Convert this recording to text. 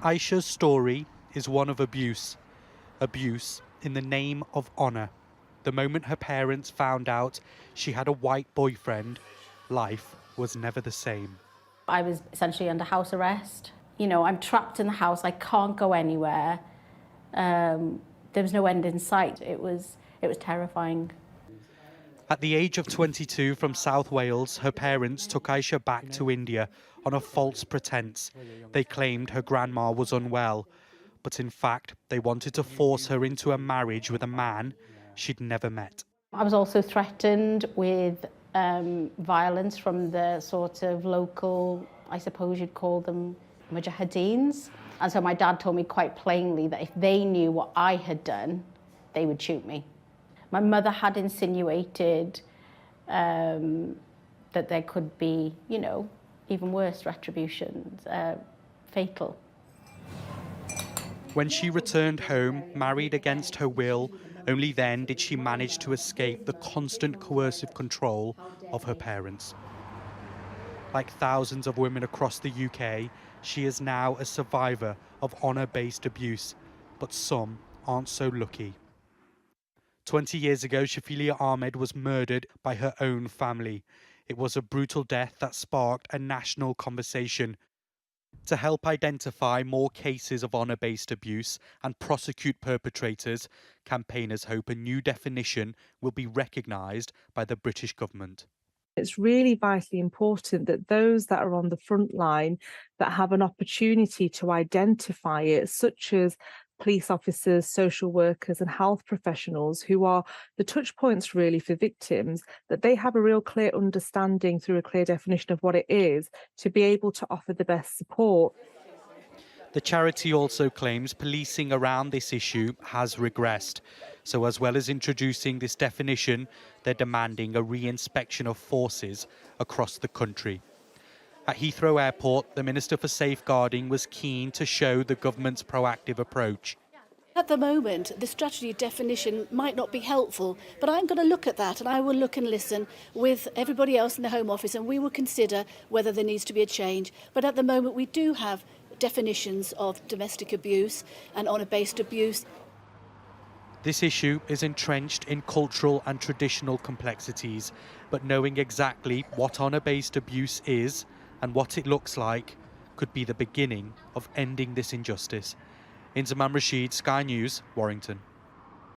Aisha's story is one of abuse. Abuse in the name of honour. The moment her parents found out she had a white boyfriend, life was never the same. I was essentially under house arrest. You know, I'm trapped in the house, I can't go anywhere. There was no end in sight. It was terrifying. At the age of 22 from South Wales, her parents took Aisha back to India on a false pretence. They claimed her grandma was unwell, but in fact, they wanted to force her into a marriage with a man she'd never met. I was also threatened with violence from the sort of local, I suppose you'd call them, mujahideens. And so my dad told me quite plainly that if they knew what I had done, they would shoot me. My mother had insinuated that there could be, you know, even worse retributions, fatal. When she returned home, married against her will, only then did she manage to escape the constant coercive control of her parents. Like thousands of women across the UK, she is now a survivor of honour-based abuse, but some aren't so lucky. 20 years ago, Shafilia Ahmed was murdered by her own family. It was a brutal death that sparked a national conversation. To help identify more cases of honour-based abuse and prosecute perpetrators, campaigners hope a new definition will be recognised by the British government. It's really vitally important that those that are on the front line that have an opportunity to identify it, such as police officers, social workers and health professionals who are the touch points really for victims, that they have a real clear understanding through a clear definition of what it is to be able to offer the best support. The charity also claims policing around this issue has regressed. So as well as introducing this definition, they're demanding a re-inspection of forces across the country. At Heathrow Airport, the Minister for Safeguarding was keen to show the government's proactive approach. At the moment, the statutory definition might not be helpful, but I'm going to look at that and I will look and listen with everybody else in the Home Office and we will consider whether there needs to be a change. But at the moment, we do have definitions of domestic abuse and honour-based abuse. This issue is entrenched in cultural and traditional complexities, but knowing exactly what honour-based abuse is and what it looks like could be the beginning of ending this injustice. Inzamam Rashid, Sky News, Warrington.